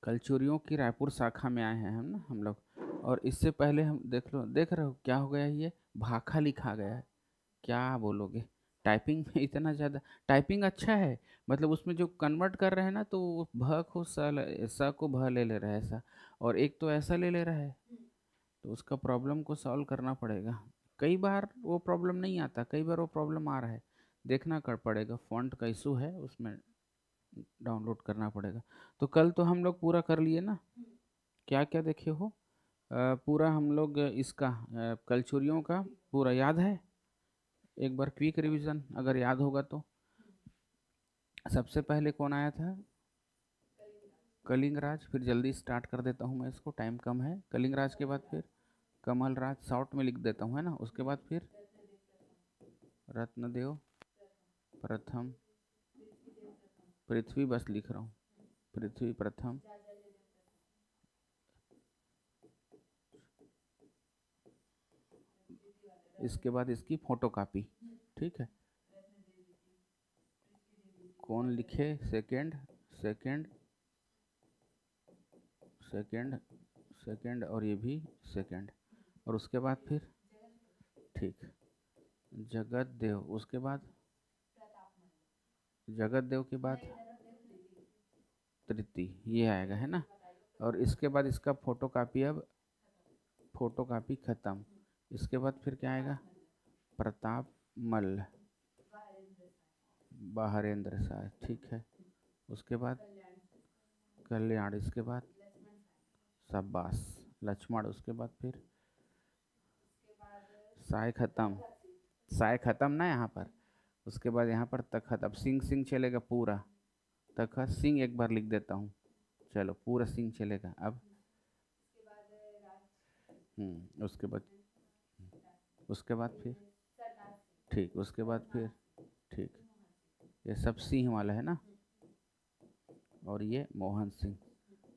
कलचुरियों की रायपुर शाखा में आए हैं हम लोग। और इससे पहले हम देख रहे हो क्या हो गया है, ये भाखा लिखा गया है। क्या बोलोगे? टाइपिंग में इतना ज़्यादा। टाइपिंग अच्छा है, मतलब उसमें जो कन्वर्ट कर रहे हैं ना, तो वो भ को स को भ ले रहा है ऐसा, और एक तो ऐसा ले रहा है। तो उसका प्रॉब्लम को सॉल्व करना पड़ेगा। कई बार वो प्रॉब्लम नहीं आता, कई बार वो प्रॉब्लम आ रहा है। देखना कर पड़ेगा, फॉन्ट का इशू है उसमें, डाउनलोड करना पड़ेगा। तो कल तो हम लोग पूरा कर लिए ना, क्या क्या देखे हो? पूरा हम लोग इसका कलचुरियों का पूरा याद है? एक बार क्विक रिवीजन अगर याद होगा तो। सबसे पहले कौन आया था? कलिंगराज। फिर जल्दी स्टार्ट कर देता हूँ मैं इसको, टाइम कम है। कलिंगराज के बाद फिर कमलराज, शॉर्ट में लिख देता हूँ है ना। उसके बाद फिर रत्नदेव प्रथम, पृथ्वी बस लिख रहा हूँ, पृथ्वी प्रथम। इसके बाद इसकी फोटोकॉपी, ठीक है। कौन लिखे? सेकंड, सेकंड, सेकंड, सेकंड, और ये भी सेकंड। और उसके बाद फिर ठीक, जगत देव। उसके बाद जगत देव के बाद तृतीय, ये आएगा है ना। और इसके बाद इसका फोटोकॉपी, अब फोटोकॉपी खत्म। इसके बाद फिर क्या आएगा? प्रताप मल्ल, बहारेंद्र शाह, ठीक है। उसके बाद कल्याण, इसके बाद शाबाश लक्ष्मण। उसके बाद फिर साय खत्म, साय खत्म ना यहाँ पर। उसके बाद यहाँ पर तखत। अब सिंह सिंह चलेगा पूरा, तखत सिंह एक बार लिख देता हूँ, चलो पूरा सिंह चलेगा अब। उसके बाद, उसके बाद फिर ठीक, उसके बाद फिर ठीक, ये सब सिंह वाला है ना। और ये मोहन सिंह।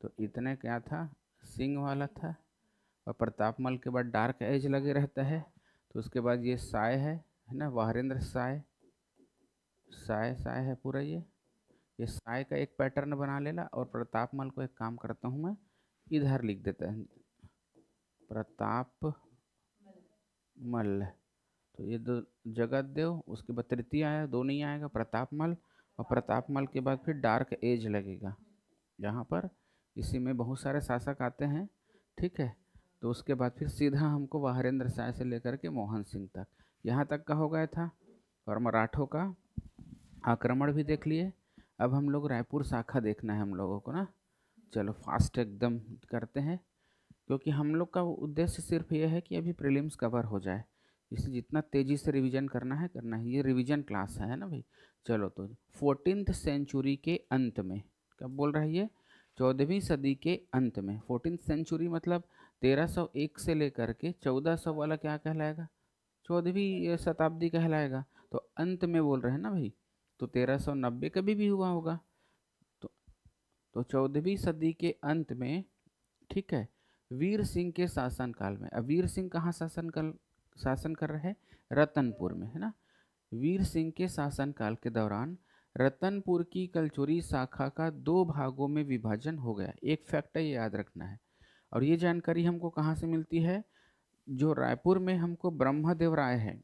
तो इतने क्या था, सिंह वाला था। और प्रतापमल के बाद डार्क एज लगे रहता है। तो उसके बाद ये साय है ना, वाहरेंद्र साय, साय साय है पूरा ये साय का एक पैटर्न बना लेना। और प्रतापमल को एक काम करता हूँ मैं, इधर लिख देता है प्रताप मल। तो ये दो जगत देव। उसके बाद तृतीय आया, दो नहीं आएगा, प्रतापमल। और प्रतापमल के बाद फिर डार्क एज लगेगा यहाँ पर। इसी में बहुत सारे शासक आते हैं, ठीक है। तो उसके बाद फिर सीधा हमको वाहरेंद्र शाह से लेकर के मोहन सिंह तक, यहाँ तक का हो गया था। और मराठों का आक्रमण भी देख लिए। अब हम लोग रायपुर शाखा देखना है हम लोगों को ना। चलो फास्ट एकदम करते हैं, क्योंकि हम लोग का उद्देश्य सिर्फ ये है कि अभी प्रीलिम्स कवर हो जाए। इसे जितना तेज़ी से रिवीजन करना है करना है, ये रिवीजन क्लास है ना भाई। चलो तो 14th सेंचुरी के अंत में, कब बोल रहा है ये? 14वीं सदी के अंत में। 14th सेंचुरी मतलब 1301 से लेकर के 1400 वाला क्या कहलाएगा? 14वीं शताब्दी कहलाएगा। तो अंत में बोल रहे हैं ना भाई, तो 1390 कभी भी हुआ होगा। तो 14वीं सदी के अंत में, ठीक है, वीर सिंह के शासनकाल में। अब वीर सिंह कहाँ शासन कर रहे हैं? रतनपुर में, है ना। वीर सिंह के शासनकाल के दौरान रतनपुर की कलचुरी शाखा का दो भागों में विभाजन हो गया। एक फैक्ट ये याद रखना है। और ये जानकारी हमको कहाँ से मिलती है? जो रायपुर में हमको ब्रह्मदेव राय है,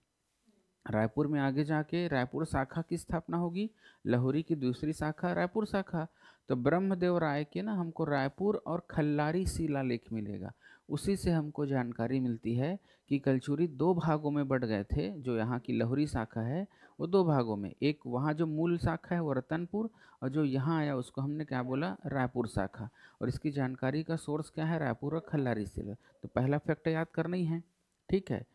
रायपुर में आगे जाके रायपुर शाखा की स्थापना होगी, लाहौरी की दूसरी शाखा रायपुर शाखा। तो ब्रह्मदेव राय के ना हमको रायपुर और खल्लारी शिलालेख मिलेगा। उसी से हमको जानकारी मिलती है कि कलचुरी दो भागों में बढ़ गए थे। जो यहाँ की लाहौरी शाखा है वो दो भागों में, एक वहाँ जो मूल शाखा है वो रतनपुर, और जो यहाँ आया उसको हमने क्या बोला? रायपुर शाखा। और इसकी जानकारी का सोर्स क्या है? रायपुर और खल्लारी शिला। तो पहला फैक्ट याद करना ही है, ठीक है।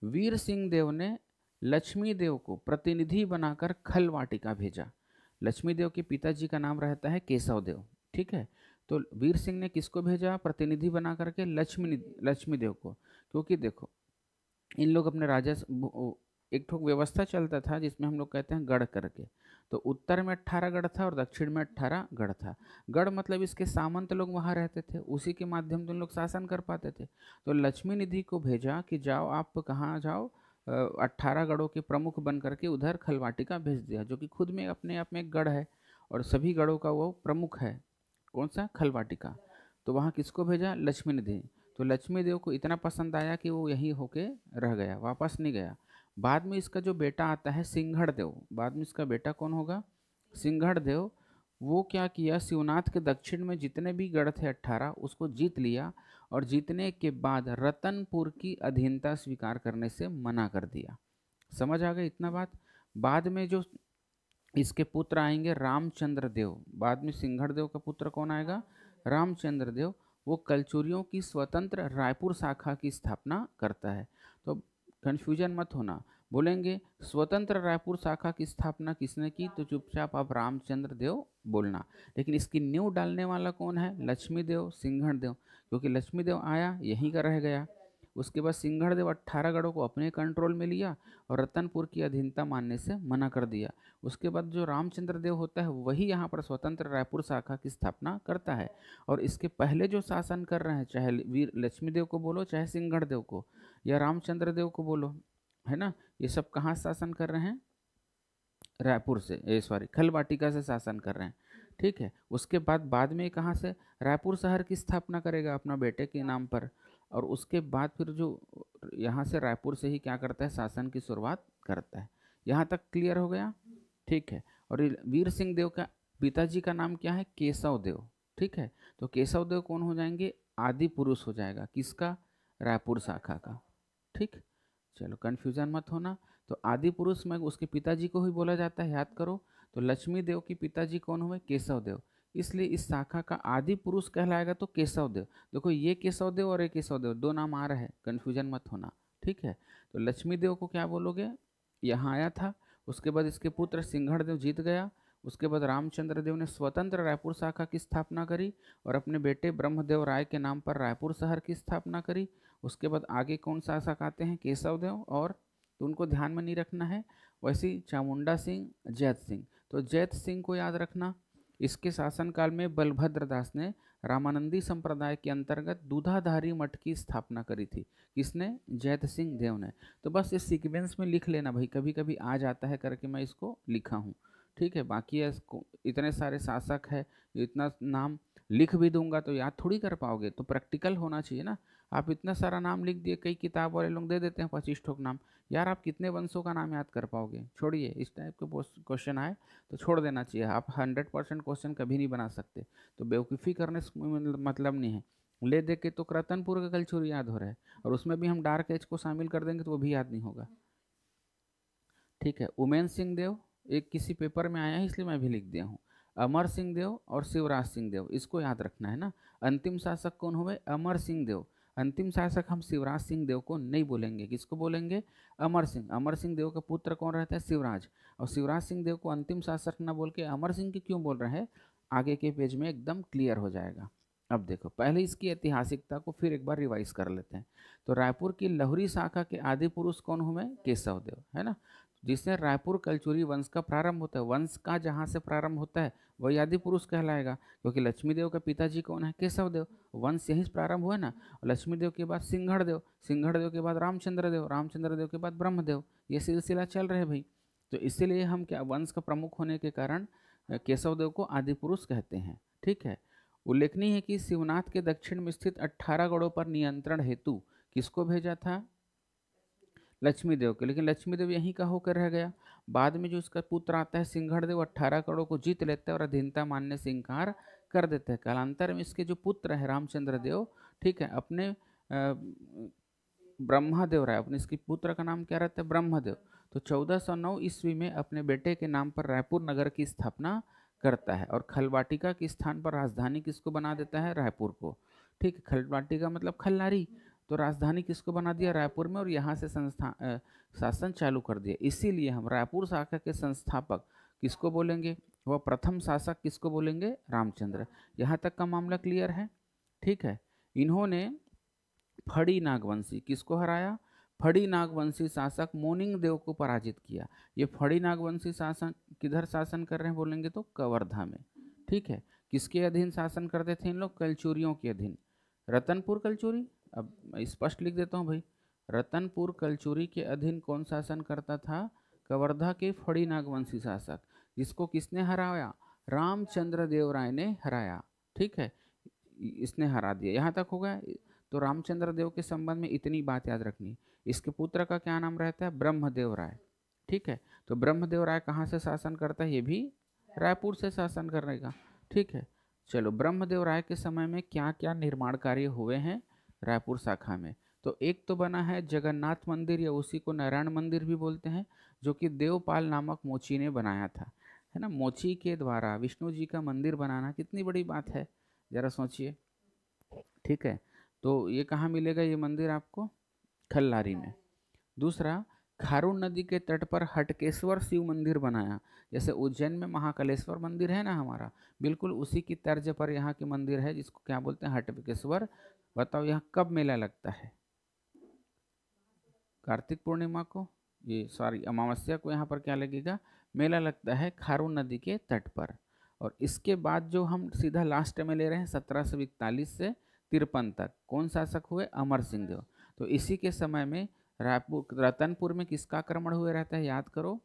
वीर सिंह देव ने लक्ष्मी देव को प्रतिनिधि बनाकर खल वाटिका भेजा। लक्ष्मी देव के पिताजी का नाम रहता है केशव देव, ठीक है। तो वीर सिंह ने किसको भेजा प्रतिनिधि बना करके? लक्ष्मी देव को। क्योंकि देखो, इन लोग अपने राजा एक ठोक व्यवस्था चलता था जिसमें हम लोग कहते हैं गढ़ करके। तो उत्तर में 18 गढ़ था और दक्षिण में 18 गढ़ था। गढ़ मतलब इसके सामंत लोग वहाँ रहते थे, उसी के माध्यम से उन लोग शासन कर पाते थे। तो लक्ष्मी निधि को भेजा कि जाओ, आप कहाँ जाओ? 18 गढ़ों के प्रमुख बन करके उधर खलवाटिका भेज दिया, जो कि खुद में अपने आप में एक गढ़ है और सभी गढ़ों का वो प्रमुख है। कौन सा, खलवाटिका। तो वहाँ किसको भेजा, लक्ष्मी निधि। तो लक्ष्मी देव को इतना पसंद आया कि वो यहीं होके रह गया, वापस नहीं गया। बाद में इसका जो बेटा आता है सिंघड़ देव, बाद में इसका बेटा कौन होगा, सिंघड़ देव। वो क्या किया, शिवनाथ के दक्षिण में जितने भी गढ़ थे 18 उसको जीत लिया, और जीतने के बाद रतनपुर की अधीनता स्वीकार करने से मना कर दिया। समझ आ गई इतना बात। बाद में जो इसके पुत्र आएंगे रामचंद्र देव, बाद में सिंघड़ देव का पुत्र कौन आएगा, रामचंद्र देव। वो कलचुरियों की स्वतंत्र रायपुर शाखा की स्थापना करता है। तो कन्फ्यूजन मत होना, बोलेंगे स्वतंत्र रायपुर शाखा की स्थापना किसने की, तो चुपचाप आप रामचंद्र देव बोलना। लेकिन इसकी नींव डालने वाला कौन है, लक्ष्मी देव, सिंघड़ देव, क्योंकि लक्ष्मी देव आया यहीं का रह गया। उसके बाद सिंघड़ देव 18 गढ़ों को अपने कंट्रोल में लिया और रतनपुर की अधीनता मानने से मना कर दिया। उसके बाद जो रामचंद्र देव होता है वही यहाँ पर स्वतंत्र रायपुर शाखा की स्थापना करता है। और इसके पहले जो शासन कर रहे हैं, चाहे वीर लक्ष्मी देव को बोलो, चाहे सिंघड़ देव को, या रामचंद्र देव को बोलो, है ना, ये सब कहाँ शासन कर रहे हैं, रायपुर से, सॉरी खलवाटिका से शासन कर रहे हैं। ठीक है। उसके बाद में कहाँ से, रायपुर शहर की स्थापना करेगा अपना बेटे के नाम पर, और उसके बाद फिर जो यहाँ से रायपुर से ही क्या करता है, शासन की शुरुआत करता है। यहाँ तक क्लियर हो गया। ठीक है। और वीर सिंह देव का पिताजी का नाम क्या है, केशव देव। ठीक है। तो केशव देव कौन हो जाएंगे, आदि पुरुष हो जाएगा, किसका, रायपुर शाखा का। ठीक, चलो कन्फ्यूजन मत होना। तो आदि पुरुष में उसके पिताजी को ही बोला जाता है, याद करो। तो लक्ष्मी देव के पिताजी कौन हुए, केशव देव, इसलिए इस शाखा का आदि पुरुष कहलाएगा तो केशव देव। देखो ये केशव देव और ये केशव देव, दो नाम आ रहे हैं, कन्फ्यूजन मत होना। ठीक है। तो लक्ष्मी देव को क्या बोलोगे, यहाँ आया था। उसके बाद इसके पुत्र सिंघड़ देव जीत गया। उसके बाद रामचंद्र देव ने स्वतंत्र रायपुर शाखा की स्थापना करी और अपने बेटे ब्रह्मदेव राय के नाम पर रायपुर शहर की स्थापना करी। उसके बाद आगे कौन शासक आते हैं, केशव देव, और तो उनको ध्यान में नहीं रखना है। वैसे चामुंडा सिंह, जैत सिंह, तो जैत सिंह को याद रखना। इसके शासनकाल में बलभद्र दास ने रामानंदी संप्रदाय के अंतर्गत दूधाधारी मठ की स्थापना करी थी। किसने, जैत सिंह देव ने। तो बस इस सीक्वेंस में लिख लेना भाई, कभी कभी आ जाता है करके मैं इसको लिखा हूँ। ठीक है। बाकी इतने सारे शासक है, इतना नाम लिख भी दूंगा तो याद थोड़ी कर पाओगे, तो प्रैक्टिकल होना चाहिए ना। आप इतना सारा नाम लिख दिए, कई किताब वाले लोग दे देते हैं 25 ठोक नाम, यार आप कितने वंशों का नाम याद कर पाओगे। छोड़िए, इस टाइप के क्वेश्चन आए तो छोड़ देना चाहिए। आप 100% क्वेश्चन कभी नहीं बना सकते, तो बेवकूफ़ी करने से मतलब नहीं है। ले दे के तो रतनपुर का कलचुर याद हो रहा है, और उसमें भी हम डार्क एज को शामिल कर देंगे तो वो भी याद नहीं होगा। ठीक है। उमेन सिंह देव एक किसी पेपर में आया है इसलिए मैं भी लिख दिया हूँ। अमर सिंह देव और शिवराज सिंह देव, इसको याद रखना है ना। अंतिम शासक कौन हुए, अमर सिंह देव। अंतिम शासक हम शिवराज सिंह देव को नहीं बोलेंगे, किसको बोलेंगे, अमर सिंह। अमर सिंह देव का पुत्र कौन रहता है, शिवराज। और शिवराज सिंह देव को अंतिम शासक ना बोल के अमर सिंह की क्यों बोल रहे हैं, आगे के पेज में एकदम क्लियर हो जाएगा। अब देखो, पहले इसकी ऐतिहासिकता को फिर एक बार रिवाइज कर लेते हैं। तो रायपुर की लहुरी शाखा के आदि पुरुष कौन हुए, केशव देव, है ना, जिससे रायपुर कलचुरी वंश का प्रारंभ होता है। वंश का जहाँ से प्रारंभ होता है वही आदि पुरुष कहलाएगा, क्योंकि लक्ष्मी देव का पिताजी कौन है, केशव देव। वंश यहीं से प्रारंभ हुआ ना। लक्ष्मी देव के बाद सिंघड़ देव, सिंघड़ देव के बाद रामचंद्र देव, रामचंद्र देव के बाद ब्रह्मदेव, ये सिलसिला चल रहे भाई। तो इसीलिए हम क्या, वंश का प्रमुख होने के कारण केशव देव को आदि पुरुष कहते हैं। ठीक है। उल्लेखनीय है कि शिवनाथ के दक्षिण में स्थित 18 गढ़ों पर नियंत्रण हेतु किसको भेजा था, लक्ष्मी देव के, लेकिन लक्ष्मी देव यहीं का होकर रह गया। बाद में जो इसका पुत्र आता है सिंघड़ देव 18 करोड़ को जीत लेते हैं और अधीनता मानने से इनकार कर देते हैं। कालांतर में इसके जो पुत्र है रामचंद्र देव, ठीक है, अपने ब्रह्मदेव राय, अपने इसके पुत्र का नाम क्या रहता है, ब्रह्मदेव। तो 1409 ईस्वी में अपने बेटे के नाम पर रायपुर नगर की स्थापना करता है और खलवाटिका के स्थान पर राजधानी किसको बना देता है, रायपुर को। ठीक है। खलवाटिका मतलब खल्लारी, तो राजधानी किसको बना दिया, रायपुर में, और यहाँ से शासन चालू कर दिया। इसीलिए हम रायपुर शाखा के संस्थापक किसको बोलेंगे, वह प्रथम शासक किसको बोलेंगे, रामचंद्र। यहाँ तक का मामला क्लियर है। ठीक है। इन्होंने फड़ी नागवंशी किसको हराया, फड़ी नागवंशी शासक मोनिंग देव को पराजित किया। ये फड़ी नागवंशी शासन किधर शासन कर रहे हैं बोलेंगे तो कवर्धा में। ठीक है। किसके अधीन शासन करते थे इन लोग, कलचुरियों के अधीन। रतनपुर कलचुरी, अब स्पष्ट लिख देता हूँ भाई, रतनपुर कलचुरी के अधीन कौन शासन करता था, कवर्धा के फड़ी नागवंशी शासक, जिसको किसने हराया, रामचंद्र देव राय ने हराया। ठीक है, इसने हरा दिया। यहाँ तक हो गया। तो रामचंद्र देव के संबंध में इतनी बात याद रखनी। इसके पुत्र का क्या नाम रहता है? ब्रह्मदेव राय। ठीक है, तो ब्रह्मदेव राय कहाँ से शासन करता है? ये भी रायपुर से शासन करेगा। ठीक है, चलो ब्रह्मदेव राय के समय में क्या क्या निर्माण कार्य हुए हैं रायपुर शाखा में? तो एक तो बना है जगन्नाथ मंदिर, या उसी को नारायण मंदिर भी बोलते हैं, जो कि देवपाल नामक मोची ने बनाया था, है ना। मोची के द्वारा विष्णु जी का मंदिर बनाना कितनी बड़ी बात है, जरा सोचिए। ठीक है, तो ये कहाँ मिलेगा ये मंदिर आपको? खल्लारी में। दूसरा, खारून नदी के तट पर हटकेश्वर शिव मंदिर बनाया। जैसे उज्जैन में महाकालेश्वर मंदिर है ना हमारा, बिल्कुल उसी की तर्ज पर यहाँ के मंदिर है, जिसको क्या बोलते हैं? हटकेश्वर। बताओ यहाँ कब मेला लगता है? कार्तिक पूर्णिमा को, ये सॉरी अमावस्या को यहाँ पर क्या लगेगा? मेला लगता है खारून नदी के तट पर। और इसके बाद जो हम सीधा लास्ट में ले रहे हैं 1741 से 53 तक, कौन शासक हुए? अमर सिंह देव। तो इसी के समय में रायपुर रतनपुर में किसका आक्रमण हुए रहता है? याद करो,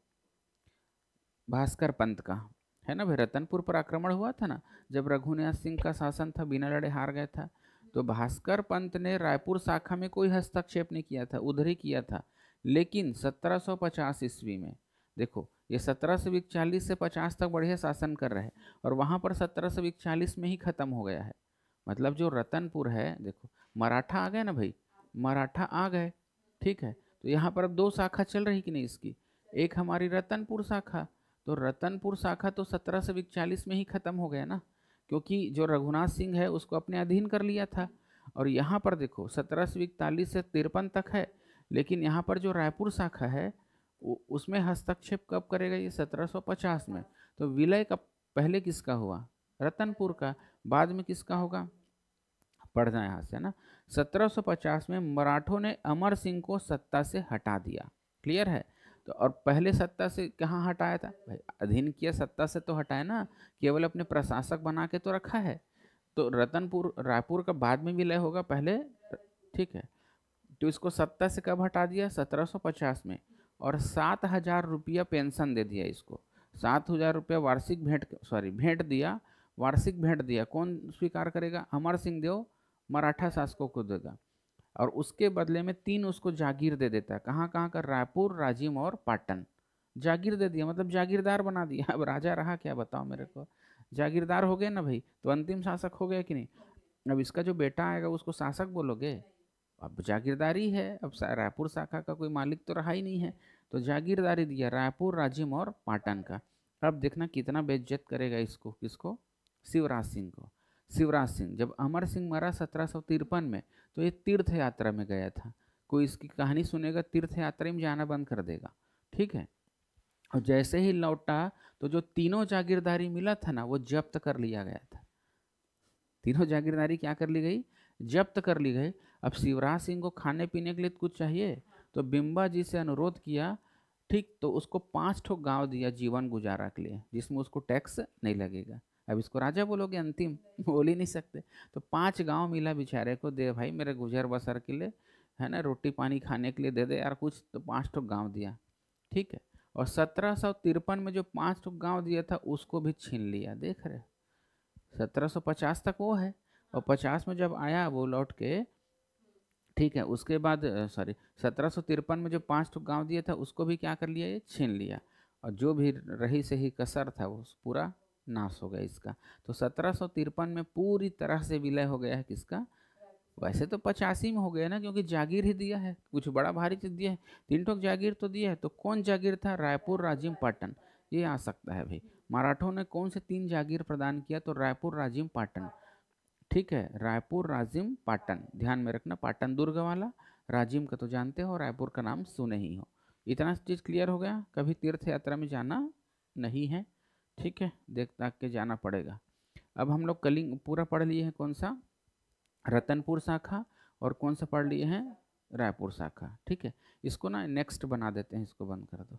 भास्कर पंत का, है ना भाई। रतनपुर पर आक्रमण हुआ था ना, जब रघुनाथ सिंह का शासन था, बिना लड़े हार गया था। तो भास्कर पंत ने रायपुर शाखा में कोई हस्तक्षेप नहीं किया था, उधर ही किया था। लेकिन 1750 ईस्वी में देखो, ये 1741 से 50 तक बढ़िया शासन कर रहे हैं, और वहाँ पर 1741 में ही खत्म हो गया है। मतलब जो रतनपुर है, देखो मराठा आ गए ना भाई, मराठा आ गए। ठीक है, तो यहाँ पर अब दो शाखा चल रही कि नहीं इसकी? एक हमारी रतनपुर शाखा, तो रतनपुर शाखा तो 1741 में ही खत्म हो गया ना, क्योंकि जो रघुनाथ सिंह है उसको अपने अधीन कर लिया था। और यहाँ पर देखो 1741 से 53 तक है, लेकिन यहाँ पर जो रायपुर शाखा है उसमें हस्तक्षेप कब करेगा? ये 1750 में। तो विलय का पहले किसका हुआ? रतनपुर का। बाद में किसका होगा? पढ़ना यहाँ से ना। 1750 में मराठों ने अमर सिंह को सत्ता से हटा दिया। क्लियर है? तो और पहले सत्ता से कहाँ हटाया था भाई? अधीन किया सत्ता से तो हटाया ना, केवल अपने प्रशासक बना के तो रखा है। तो रतनपुर रायपुर का बाद में विलय होगा पहले। ठीक है, तो इसको सत्ता से कब हटा दिया? 1750 में। और 7,000 रुपया पेंशन दे दिया इसको। 7,000 रुपया वार्षिक भेंट दिया, वार्षिक भेंट दिया। कौन स्वीकार करेगा? अमर सिंह देव मराठा शासकों को देगा। और उसके बदले में 3 उसको जागीर दे देता है। कहाँ कहाँ का? रायपुर, राजिम और पाटन। जागीर दे दिया, मतलब जागीरदार बना दिया। अब राजा रहा क्या, बताओ मेरे को? जागीरदार हो गए ना भाई, तो अंतिम शासक हो गया कि नहीं? अब इसका जो बेटा आएगा उसको शासक बोलोगे? अब जागीरदारी है, अब रायपुर शाखा का कोई मालिक तो रहा ही नहीं है, तो जागीरदारी दिया रायपुर, राजिम और पाटन का। अब देखना कितना बेइज्जत करेगा इसको, किसको? शिवराज सिंह को। शिवराज सिंह, जब अमर सिंह मरा 1753 में, तो ये तीर्थ यात्रा में गया था। कोई इसकी कहानी सुनेगा तीर्थ यात्रा में जाना बंद कर देगा। ठीक है, और जैसे ही लौटा तो जो तीनों जागीरदारी मिला था ना, वो जब्त कर लिया गया था। तीनों जागीरदारी क्या कर ली गई? जब्त कर ली गई। अब शिवराज सिंह को खाने पीने के लिए कुछ चाहिए, तो बिम्बा जी से अनुरोध किया। ठीक, तो उसको 5 ठो गांव दिया जीवन गुजारा के लिए, जिसमें उसको टैक्स नहीं लगेगा। अब इसको राजा बोलोगे? अंतिम बोल ही नहीं सकते। तो 5 गांव मिला बेचारे को, दे भाई मेरे गुजर बसर के लिए, है ना, रोटी पानी खाने के लिए दे दे यार कुछ। तो 5 ठो गाँव दिया। ठीक है, और 1753 में जो 5 ठो गाँव दिया था उसको भी छीन लिया। देख रहे, 1750 तक वो है, और 50 में जब आया वो लौट के। ठीक है, उसके बाद 1753 में जो 5 ठो गाँव दिया था उसको भी क्या कर लिया? ये छीन लिया। और जो भी रही सही कसर था वो पूरा नाश हो गया इसका। तो 1753 में पूरी तरह से विलय हो गया है किसका? वैसे तो 85 में हो गया ना, क्योंकि जागीर ही दिया है, कुछ बड़ा भारी चीज दिया है। 3 ठोक जागीर तो दिया है, तो कौन जागीर था? रायपुर, राजिम, पाटन। ये आ सकता है भाई। मराठों ने कौन से 3 जागीर प्रदान किया? तो रायपुर, राजिम, पाटन। ठीक है, रायपुर, राजिम, पाटन, ध्यान में रखना। पाटन दुर्ग वाला, राजिम का तो जानते हो, रायपुर का नाम सुने ही हो। इतना चीज क्लियर हो गया? कभी तीर्थ यात्रा में जाना नहीं है, ठीक है, देख ताक के जाना पड़ेगा। अब हम लोग कलिंग पूरा पढ़ लिए हैं, कौन सा? रतनपुर शाखा। और कौन सा पढ़ लिए हैं? रायपुर शाखा। ठीक है, इसको ना नेक्स्ट बना देते हैं, इसको बंद कर दो।